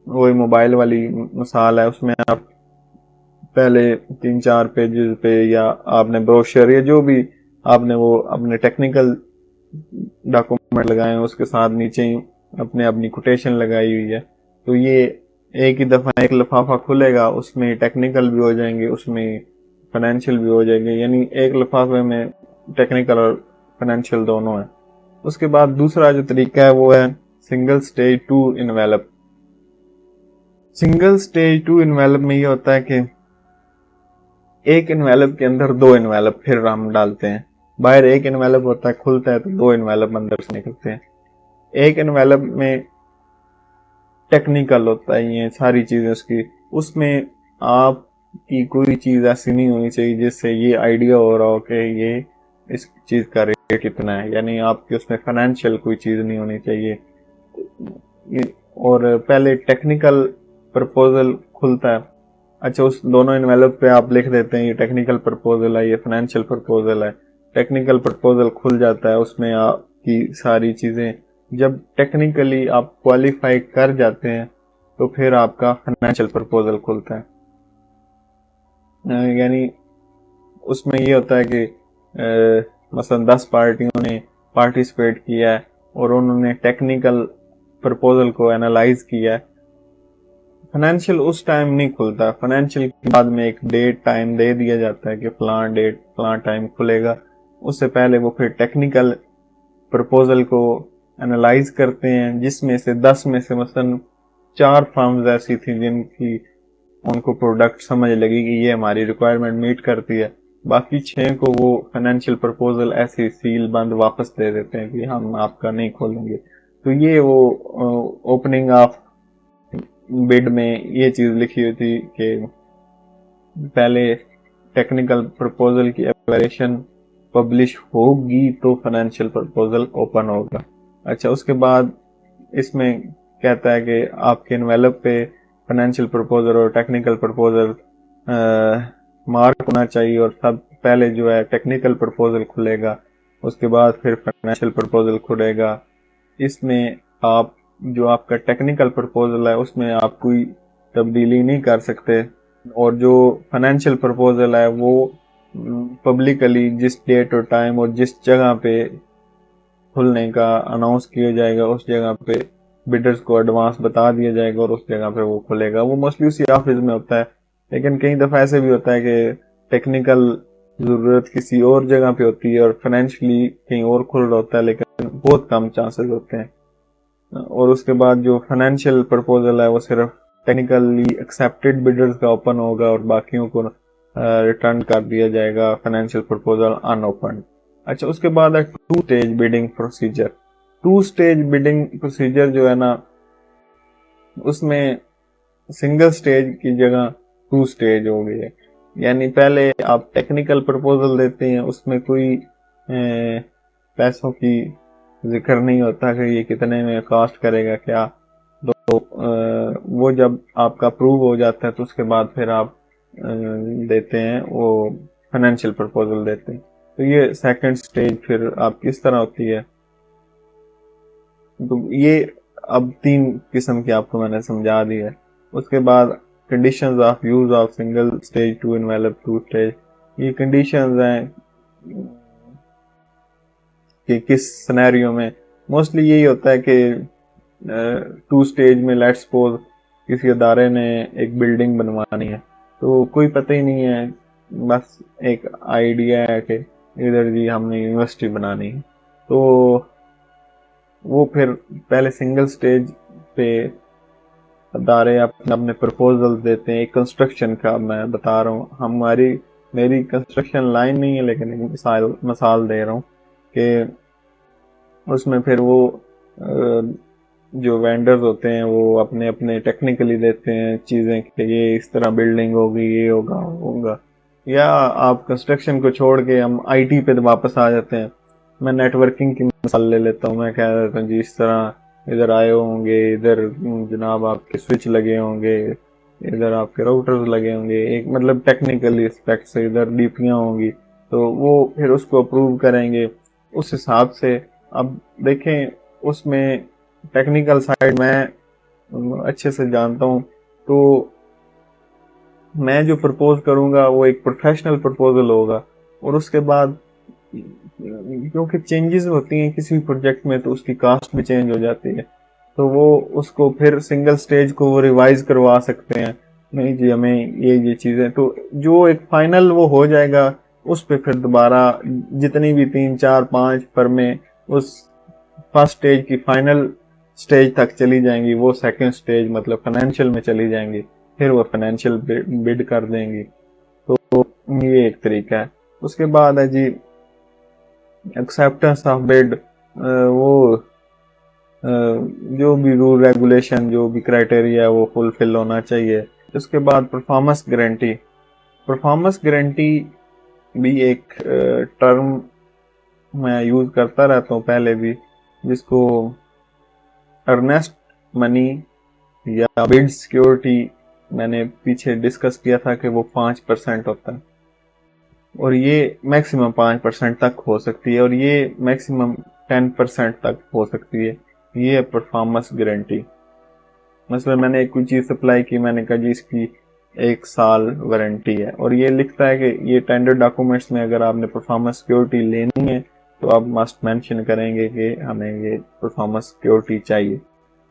وہی موبائل والی مثال ہے، اس میں آپ پہلے 3-4 پیجز پہ یا آپ نے بروشر یا جو بھی آپ نے وہ اپنے ٹیکنیکل ڈاکومنٹ لگائے ہیں اس کے ساتھ نیچے ہی اپنی کوٹیشن لگائی ہوئی ہے، تو یہ ایک ہی دفعہ ایک لفافہ کھلے گا، اس میں ٹیکنیکل بھی ہو جائیں گے، اس میں فائنینشیل بھی ہو جائیں گے، یعنی ایک لفافے میں ٹیکنیکل اور فائنینشیل دونوں ہیں۔ اس کے بعد دوسرا جو طریقہ ہے وہ ہے single stage 2 envelope. Single stage 2 envelope میں یہ ہوتا ہے کہ ایک انویلپ کے اندر 2 انویلپ پھر ہم ڈالتے ہیں، باہر ایک انویلپ ہوتا ہے کھلتا ہے تو 2 انویلپ اندر سے نکلتے ہیں۔ ایک انویلپ میں ٹیکنیکل ہوتا ہے، یہ ساری چیزیں اس میں آپ کی کوئی چیز ایسی نہیں ہونی چاہیے جس سے یہ آئیڈیا ہو رہا ہو کہ یہ اس چیز کا ریٹ کتنا ہے، یعنی آپ کی اس میں فائنینشیل کوئی چیز نہیں ہونی چاہیے۔ اور پہلے ٹیکنیکل پرپوزل کھلتا ہے، اچھا اس دونوں انویلپ پہ آپ لکھ دیتے ہیں یہ ٹیکنیکل پرپوزل ہے، یہ فائنینشیل پرپوزل ہے۔ ٹیکنیکل پرپوزل کھل جاتا ہے، اس میں آپ کی ساری چیزیں جب ٹیکنیکلی آپ کوالیفائی کر جاتے ہیں تو پھر آپ کا فائنینشیل پرپوزل کھلتا ہے۔ یعنی اس میں یہ ہوتا ہے کہ مثلا 10 پارٹیوں نے پارٹیسپیٹ کیا ہے اور انہوں نے ٹیکنیکل پرپوزل کو اینالائز کیا ہے. فائنینشیل اس ٹائم نہیں کھلتا, فائنینشیل کے بعد میں ایک ڈیٹ ٹائم دے دیا جاتا ہے کہ فلاں ڈیٹ فلاں ٹائم کھلے گا. اس سے پہلے وہ پھر ٹیکنیکل پرپوزل کو اینالائز کرتے ہیں, جس میں سے 10 میں سے مثلاً 4 فرمز ایسی تھیں جن کی ان کو پروڈکٹ سمجھ لگی کہ یہ ہماری ریکوائرمنٹ میٹ کرتی ہے, باقی 6 کو وہ فائنینشیل پرپوزل ایسی سیل بند واپس دے دیتے ہیں کہ ہم آپ کا نہیں کھولیں گے. تو یہ وہ اوپننگ آف بڈ میں یہ چیز لکھی ہوئی تھی کہ پہلے ٹیکنیکل پرپوزل کی ایویلیشن پبلش ہوگی تو فائنینشیل پرپوزل اوپن ہوگا. اچھا, اس کے بعد اس میں کہتا ہے کہ آپ کے انویلپ پہ فائنینشیل پرپوزل اور ٹیکنیکل پرپوزل مارک ہونا چاہیے, اور سب پہلے جو ہے ٹیکنیکل پرپوزل کھلے گا, اس کے بعد پھر فائنینشیل پرپوزل کھلے گا. اس میں آپ جو آپ کا ٹیکنیکل پرپوزل ہے اس میں آپ کوئی تبدیلی نہیں کر سکتے, اور جو فائنینشیل پرپوزل ہے وہ پبلکلی جس ڈیٹ اور ٹائم اور جس جگہ پہ کھلنے کا اناؤنس کیا جائے گا اس جگہ پہ بڈرز کو ایڈوانس بتا دیا جائے گا اور اس جگہ پہ وہ کھلے گا. وہ موسٹلی اسی آفس میں ہوتا ہے, لیکن کئی دفعہ ایسے بھی ہوتا ہے کہ ٹیکنیکل ضرورت کسی اور جگہ پہ ہوتی ہے اور فائنینشلی کہیں اور کھل رہا ہوتا ہے, لیکن بہت کم چانسز ہوتے ہیں. اور اس کے بعد جو فائنینشیل پرپوزل ہے وہ صرف ٹیکنیکلی ایکسیپٹڈ بڈرز کا اوپن ہوگا اور باقیوں کو ریٹرن کر دیا جائے گا فائنینشیل پرپوزل ان اوپن. اچھا, اس کے بعد ہے 2 stage bidding procedure. 2 stage bidding procedure جو ہے نا, اس میں سنگل اسٹیج کی جگہ 2 اسٹیج ہو گئی ہے. یعنی پہلے آپ ٹیکنیکل پرپوزل دیتے ہیں, اس میں کوئی پیسوں کی ذکر نہیں ہوتا کہ یہ کتنے میں کاسٹ کرے گا کیا. تو وہ جب آپ کا اپروو ہو جاتا ہے تو اس کے بعد پھر آپ دیتے ہیں وہ فائنینشیل پرپوزل دیتے ہیں. تو یہ سیکنڈ سٹیج پھر آپ کس طرح ہوتی ہے. تو یہ اب 3 قسم کی آپ کو میں نے سمجھا دی ہے. اس کے بعد conditions of use of single stage two envelope 2 stage. یہ کنڈیشنز ہیں کہ کس سنیریو میں موسٹلی یہی ہوتا ہے کہ 2 سٹیج میں لیٹس سپوز کسی ادارے نے ایک بلڈنگ بنوانی ہے, تو کوئی پتہ ہی نہیں ہے, بس ایک آئیڈیا ہے کہ ادھر جی ہم نے یونیورسٹی بنانی ہے. تو وہ پھر پہلے سنگل سٹیج پہ ادارے اپنے پرپوزل دیتے ہیں. ایک کنسٹرکشن کا میں بتا رہا ہوں, میری کنسٹرکشن لائن نہیں ہے لیکن ایک مثال دے رہا ہوں کہ اس میں پھر وہ جو وینڈرز ہوتے ہیں وہ اپنے ٹیکنیکلی دیتے ہیں چیزیں کہ یہ اس طرح بلڈنگ ہوگی, یہ ہوگا. یا آپ کنسٹرکشن کو چھوڑ کے ہم آئی ٹی پہ واپس آ جاتے ہیں. میں نیٹ ورکنگ کی مثال لے لیتا ہوں. میں کہہ دیتا ہوں جی اس طرح ادھر آئے ہوں گے, ادھر جناب آپ کے سوئچ لگے ہوں گے, ادھر آپ کے راؤٹرز لگے ہوں گے, ایک مطلب ٹیکنیکلی اسپیکٹ سے ادھر ڈی پیاں ہوں گی. تو وہ پھر اس کو اپروو کریں گے اس حساب سے. اب دیکھیں اس میں ٹیکنیکل سائڈ میں اچھے سے جانتا ہوں, تو میں جو پرپوز کروں گا وہ ایک پروفیشنل پرپوزل ہوگا. اور اس کے بعد کیونکہ چینجز ہوتی ہیں کسی پروجیکٹ میں تو اس کی کاسٹ بھی چینج ہو جاتی ہے, تو وہ اس کو پھر سنگل سٹیج کو وہ ریوائز کروا سکتے ہیں, نہیں جی ہمیں یہ چیزیں. تو جو ایک فائنل وہ ہو جائے گا اس پہ پھر دوبارہ جتنی بھی 3 4 5 فرمیں اس فرسٹ سٹیج کی فائنل سٹیج تک چلی جائیں گی, وہ سیکنڈ سٹیج مطلب فائنینشیل میں چلی جائیں گی, پھر وہ فائنینشیل بڈ کر دیں گی. تو یہ ایک طریقہ ہے. اس کے بعد ہے جی ایکسیپٹنس آف بڈ. وہ جو بھی رول ریگولیشن جو بھی کرائٹیریا ہے وہ فلفل ہونا چاہیے. اس کے بعد پرفارمنس گارنٹی. پرفارمنس گارنٹی بھی ایک ٹرم میں یوز کرتا رہتا ہوں پہلے بھی, جس کو ارنیسٹ منی یا بڈ سیکیورٹی میں نے پیچھے ڈسکس کیا تھا کہ وہ 5% ہوتا ہے, اور یہ میکسیمم 5% تک ہو سکتی ہے, اور یہ میکسیمم 10% تک ہو سکتی ہے. یہ پرفارمنس گارنٹی. مثلا میں نے ایک کوئی چیز سپلائی کی, میں نے کہا جی اس کی 1 سال وارنٹی ہے, اور یہ لکھتا ہے کہ یہ ٹینڈر ڈاکومنٹس میں اگر آپ نے پرفارمنس سیکیورٹی لینی ہے تو آپ مسٹ مینشن کریں گے کہ ہمیں یہ پرفارمنس سیکیورٹی چاہیے.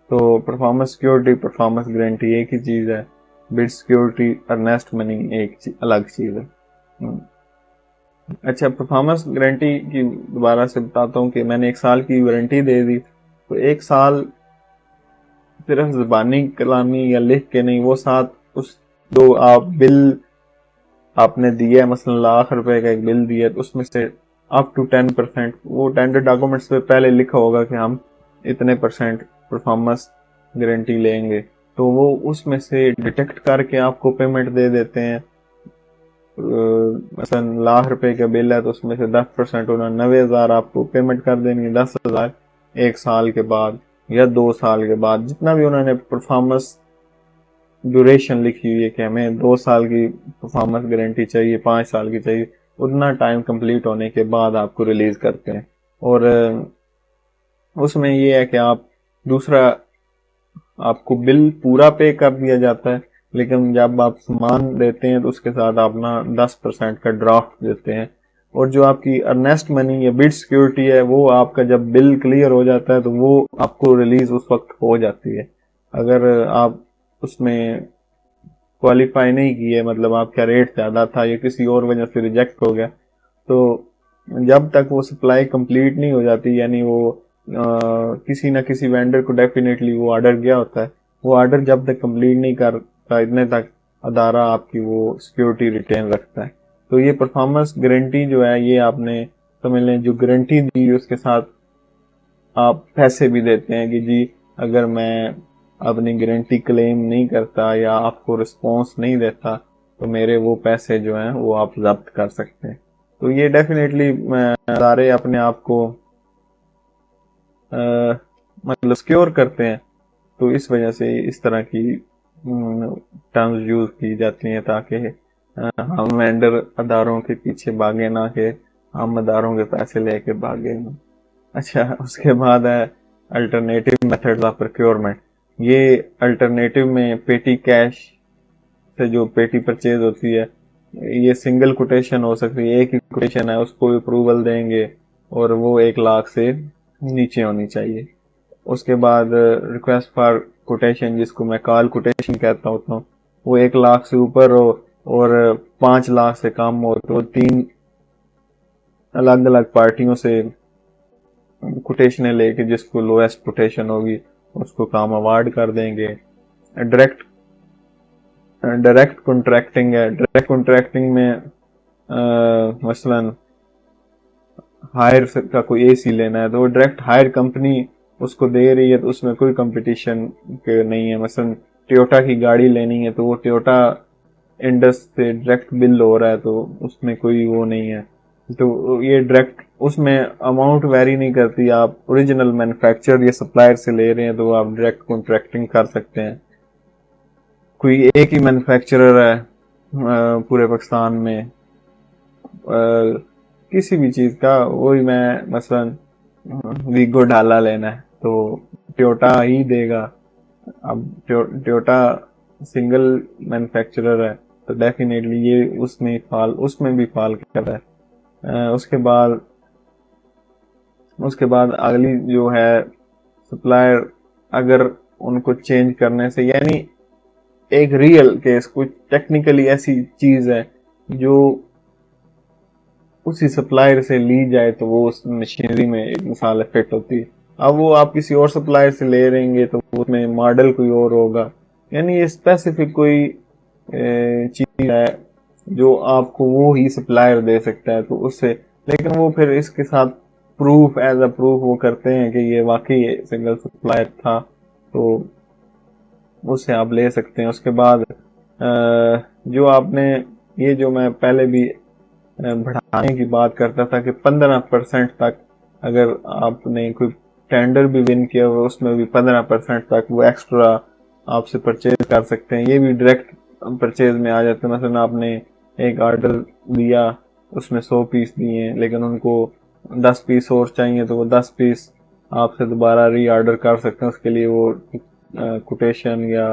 تو پرفارمنس سیکیورٹی پرفارمنس گارنٹی ایک ہی چیز ہے, بڈ سیکیورٹی ارنیسٹ منی ایک الگ چیز ہے. اچھا, پرفارمنس گارنٹی کی دوبارہ سے بتاتا ہوں کہ میں نے 1 سال کی وارنٹی دے دی, تو 1 سال صرف زبانی کلامی یا لکھ کے نہیں, وہ ساتھ اس جو آپ بل آپ نے دیا ہے, مثلا ₹1,00,000 کا ایک بل دیا ہے, تو اس میں سے اپ ٹو 10% وہ ٹینڈر ڈاکومنٹس پہ پہلے لکھا ہوگا کہ ہم اتنے % پرفارمنس گارنٹی لیں گے, تو وہ اس میں سے ڈیٹیکٹ کر کے آپ کو پیمنٹ دے دیتے ہیں. مثلا ₹1,00,000 کا بل ہے تو اس میں سے 10% انہوں نے 90,000 آپ کو پیمنٹ کر دیں گے, 10,000 1 سال کے بعد یا 2 سال کے بعد, جتنا بھی انہوں نے پرفارمنس ڈیوریشن لکھی ہوئی ہے کہ ہمیں 2 سال کی پرفارمنس گارنٹی چاہیے, 5 سال کی چاہیے, اتنا ٹائم کمپلیٹ ہونے کے بعد آپ کو ریلیز کرتے ہیں. اور اس میں یہ ہے کہ آپ دوسرا آپ کو بل پورا پے کر دیا جاتا ہے, لیکن جب آپ سامان دیتے ہیں تو اس کے ساتھ آپ نا 10% کا ڈرافٹ دیتے ہیں. اور جو آپ کی ارنیسٹ منی یا بڈ سیکیورٹی ہے, وہ آپ کا جب بل کلیئر ہو جاتا ہے تو وہ آپ کو ریلیز اس وقت ہو جاتی ہے. اگر آپ اس میں کوالیفائی نہیں کیے, مطلب آپ کا ریٹ زیادہ تھا یا کسی اور وجہ سے ریجیکٹ ہو گیا, تو جب تک وہ سپلائی کمپلیٹ نہیں ہو جاتی, یعنی وہ کسی نہ کسی وینڈر کو ڈیفینیٹلی وہ آرڈر گیا ہوتا ہے, وہ آرڈر جب تک کمپلیٹ نہیں کرتا اتنے تک ادارہ آپ کی وہ سیکیورٹی ریٹین رکھتا ہے. تو یہ پرفارمنس گارنٹی جو ہے, یہ آپ نے سمجھ لیں جو گارنٹی دی اس کے ساتھ آپ پیسے بھی دیتے ہیں کہ جی اگر میں اپنی گارنٹی کلیم نہیں کرتا یا آپ کو رسپانس نہیں دیتا تو میرے وہ پیسے جو ہیں وہ آپ ضبط کر سکتے ہیں. تو یہ ڈیفینیٹلی ادارے اپنے آپ کو مطلب سیکیور کرتے ہیں, تو اس وجہ سے اس طرح کی ٹرمز یوز کی جاتی ہیں تاکہ ہم وینڈر اداروں کے پیچھے بھاگے نہ کہ ہم اداروں کے پیسے لے کے بھاگے. اچھا, اس کے بعد ہے الٹرنیٹیو میتھڈز آف پروکیورمنٹ. یہ الٹرنیٹیو میں پیٹی کیش سے جو پیٹی پرچیز ہوتی ہے, یہ سنگل کوٹیشن ہو سکتی ہے, ایک ہی کوٹیشن ہے, اس کو اپروول دیں گے اور وہ 1,00,000 سے نیچے ہونی چاہیے. اس کے بعد ریکویسٹ فار کوٹیشن, جس کو میں کال کوٹیشن کہتا ہوتا ہوں, وہ 1,00,000 سے اوپر ہو اور 5,00,000 سے کم ہو, تو 3 الگ الگ پارٹیوں سے کوٹیشنیں لے کے جس کو لویسٹ کوٹیشن ہوگی اس کو کام اوارڈ کر دیں گے. ڈائریکٹ کنٹریکٹنگ ہے. ڈائریکٹ کنٹریکٹنگ میں مثلا ہائر کا کوئی اے سی لینا ہے تو وہ ڈائریکٹ ہائر کمپنی اس کو دے رہی ہے, تو اس میں کوئی کمپٹیشن نہیں ہے. مثلا ٹیوٹا کی گاڑی لینی ہے تو وہ ٹیوٹا انڈس سے ڈائریکٹ بل ہو رہا ہے, تو اس میں کوئی وہ نہیں ہے. تو یہ ڈائریکٹ اس میں اماؤنٹ ویری نہیں کرتی, آپ اوریجنل مینوفیکچر یا سپلائر سے لے رہے ہیں تو آپ ڈائریکٹ کنٹریکٹنگ کر سکتے ہیں. کوئی ایک ہی مینوفیکچرر ہے پورے پاکستان میں کسی بھی چیز کا, وہی میں مثلا ویگو ڈالا لینا ہے تو ٹیوٹا ہی دے گا. اب ٹیوٹا سنگل مینوفیکچرر ہے تو ڈیفینیٹلی یہ اس میں بھی فال کر رہا ہے. اس کے بعد اگلی جو ہے سپلائر, اگر ان کو چینج کرنے سے, یعنی ایک ریئل کیس کچھ ٹیکنیکلی ایسی چیز ہے جو اسی سپلائر سے لی جائے تو وہ اس مشینری میں ایک مثال فٹ ہوتی ہے. اب وہ آپ کسی اور سپلائر سے لے رہیں گے تو اس میں ماڈل کوئی اور ہوگا, یعنی یہ اسپیسیفک کوئی چیز ہے جو آپ کو وہ ہی سپلائر دے سکتا ہے, تو اس سے, لیکن وہ پھر اس کے ساتھ پروف ایز اے پروف وہ کرتے ہیں کہ یہ واقعی سنگل سپلائر تھا, تو اس سے آپ لے سکتے ہیں. اس کے بعد جو آپ نے یہ جو میں پہلے بھی بڑھانے کی بات کرتا تھا کہ 15% تک اگر آپ نے کوئی ٹینڈر بھی ون کیا ہوا اس میں بھی 15% تک وہ ایکسٹرا آپ سے پرچیز کر سکتے ہیں. یہ بھی ڈائریکٹ پرچیز میں آ جاتے ہیں. مثلا آپ نے ایک آرڈر دیا, اس میں 100 پیس دیے ہیں, لیکن ان کو 10 پیس اور چاہیے تو وہ 10 پیس آپ سے دوبارہ ری آرڈر کر سکتے ہیں. اس کے لیے وہ کوٹیشن یا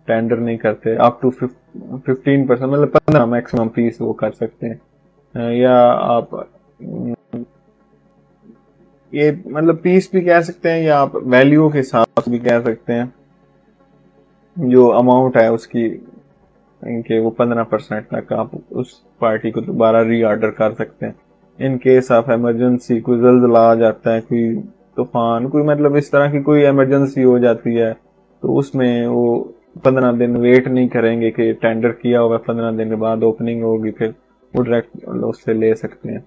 ٹینڈر نہیں کرتے. اپ ٹو 15% مطلب 15 میکسیمم پیس وہ کر سکتے ہیں. یا آپ یہ مطلب پیس بھی کہہ سکتے ہیں یا آپ ویلیو کے حساب بھی کہہ سکتے ہیں. جو اماؤنٹ ہے اس کی کہ وہ 15% تک آپ اس پارٹی کو دوبارہ ری آرڈر کر سکتے ہیں. ان کیس آف ایمرجنسی کوئی زلزلہ آ جاتا ہے, کوئی طوفان, کوئی مطلب اس طرح کی کوئی ایمرجنسی ہو جاتی ہے, تو اس میں وہ 15 دن ویٹ نہیں کریں گے کہ ٹینڈر کیا ہوگا 15 دن کے بعد اوپننگ ہوگی, پھر وہ ڈائریکٹ اس سے لے سکتے ہیں.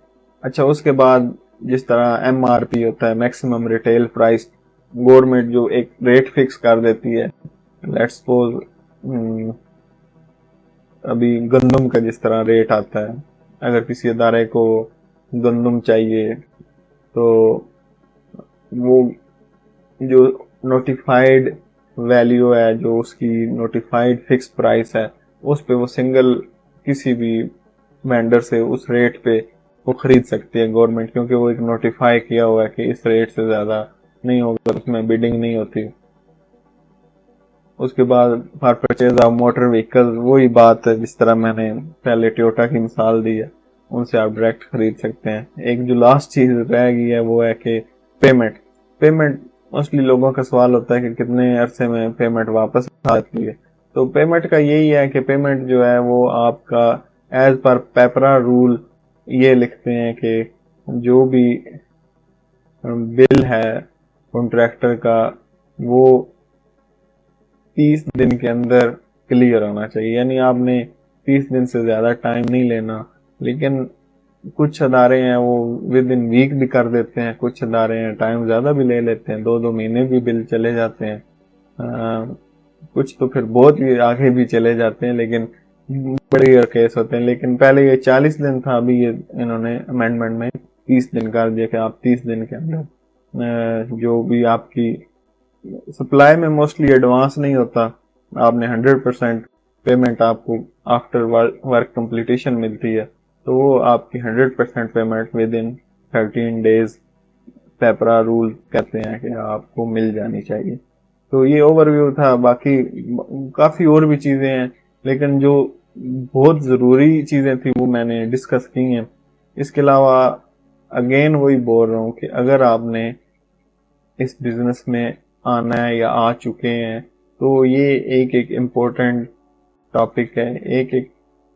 اچھا, اس کے بعد جس طرح ایم آر پی ہوتا ہے, میکسیمم ریٹیل پرائس, گورنمنٹ جو ایک ریٹ فکس کر دیتی ہے. لیٹس سپوز ابھی گندم کا جس طرح ریٹ آتا ہے, اگر کسی ادارے کو گندم چاہیے تو وہ جو نوٹیفائڈ ویلیو ہے, جو اس کی نوٹیفائڈ فکس پرائس ہے, اس پہ وہ سنگل کسی بھی وینڈر سے اس ریٹ پہ وہ خرید سکتی ہے گورنمنٹ, کیونکہ وہ ایک نوٹیفائی کیا ہوا ہے کہ اس ریٹ سے زیادہ نہیں ہوگا, اس میں بیڈنگ نہیں ہوتی. اس کے بعد for purchase of motor vehicle, وہی بات ہے جس طرح میں نے پہلے ٹویوٹا کی مثال دی ہے, ان سے آپ ڈائریکٹ خرید سکتے ہیں. ایک جو لاسٹ چیز رہ گئی ہے وہ ہے کہ پیمنٹ موسٹلی لوگوں کا سوال ہوتا ہے کہ کتنے عرصے میں پیمنٹ واپس آتی ہے. تو پیمنٹ کا یہی ہے کہ پیمنٹ جو ہے وہ آپ کا ایز پر پیپرا رول یہ لکھتے ہیں کہ جو بھی بل ہے کانٹریکٹر کا وہ 30 دن کے اندر کلیئر ہونا چاہیے. یعنی آپ نے 30 دن سے زیادہ ٹائم نہیں لینا, لیکن کچھ ادارے ہیں وہ ود ان ویک بھی کر دیتے ہیں, کچھ ادارے ہیں ٹائم زیادہ بھی لے لیتے ہیں, 2 مہینے بھی بل چلے جاتے ہیں, کچھ تو پھر بہت ہی آگے بھی چلے جاتے ہیں, لیکن بڑے کیس ہوتے ہیں. لیکن پہلے یہ 40 دن تھا, ابھی یہ انہوں نے امینڈمنٹ میں 30 دن کر دیا کہ آپ 30 دن کے اندر جو بھی آپ کی سپلائی میں موسٹلی ایڈوانس نہیں ہوتا, آپ نے 100% پیمنٹ آپ کو آفٹر ورک کمپلیٹیشن ملتی ہے, تو وہ آپ کی 100% payment within 13 days PPRA rule کہتے ہیں کہ آپ کو مل جانی چاہیے. تو یہ اوور ویو تھا, باقی کافی اور بھی چیزیں ہیں, لیکن جو بہت ضروری چیزیں تھیں وہ میں نے ڈسکس کی ہیں. اس کے علاوہ اگین وہی بول رہا ہوں کہ اگر آپ نے اس بزنس میں آنا ہے یا آ چکے ہیں تو یہ ایک امپورٹنٹ ٹاپک ہے, ایک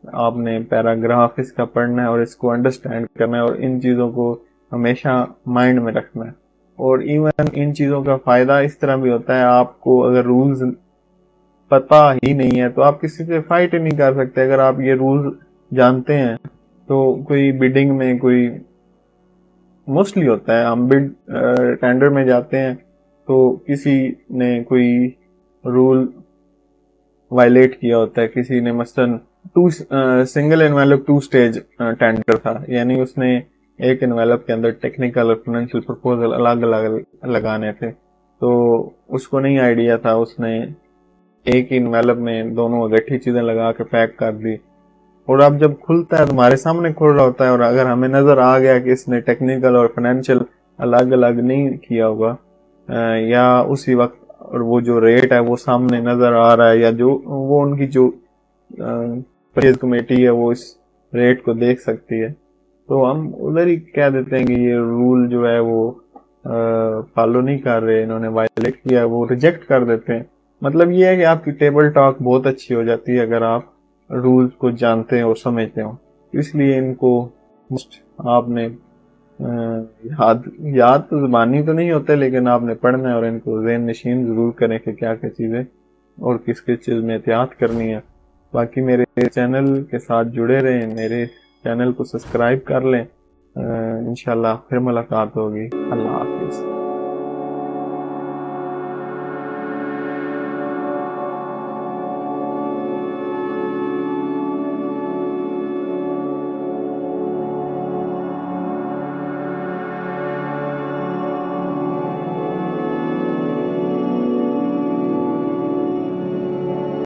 آپ نے پیراگراف اس کا پڑھنا ہے اور اس کو انڈرسٹینڈ کرنا ہے, اور ان چیزوں کو ہمیشہ مائنڈ میں رکھنا ہے. اور ایون ان چیزوں کا فائدہ اس طرح بھی ہوتا ہے, آپ کو اگر رولز پتہ ہی نہیں ہے تو آپ کسی سے فائٹ ہی نہیں کر سکتے. اگر آپ یہ رولز جانتے ہیں تو کوئی بیڈنگ میں کوئی موسٹلی ہوتا ہے, ہم بڈ ٹینڈر میں جاتے ہیں تو کسی نے کوئی رول وائلیٹ کیا ہوتا ہے, کسی نے مثلاً سنگل انویلپ 2 stage ٹینڈر تھا, یعنی اس نے ایک انویلپ کے اندر ٹیکنیکل اور فائنینشیل پرپوزل الگ الگ لگانے تھے, تو اس کو نہیں آئیڈیا تھا, اس نے ایک انویلپ میں دونوں اگٹھی چیزیں لگا کے پیک کر دی, اور اب جب کھلتا ہے تمہارے سامنے کھل رہا ہوتا ہے, اور اگر ہمیں نظر آ گیا کہ اس نے ٹیکنیکل اور فائنینشیل الگ الگ نہیں کیا ہوگا, یا اسی وقت اور وہ جو ریٹ ہے وہ سامنے نظر آ رہا ہے, یا جو وہ ان کی جو پرچیز کمیٹی ہے وہ اس ریٹ کو دیکھ سکتی ہے, تو ہم ادھر ہی کہہ دیتے ہیں کہ یہ رول جو ہے وہ فالو نہیں کر رہے, انہوں نے وائلیٹ کیا, وہ ریجیکٹ کر دیتے ہیں. مطلب یہ ہے کہ آپ کی ٹیبل ٹاک بہت اچھی ہو جاتی ہے اگر آپ رولز کو جانتے ہیں اور سمجھتے ہوں. اس لیے ان کو آپ نے یاد تو زبانی تو نہیں ہوتے, لیکن آپ نے پڑھنا ہے اور ان کو ذہن نشین ضرور کریں کہ کیا کیا چیزیں اور کس کس چیز میں احتیاط کرنی ہے. باقی میرے چینل کے ساتھ جڑے رہیں, میرے چینل کو سبسکرائب کر لیں, انشاءاللہ پھر ملاقات ہوگی. اللہ حافظ.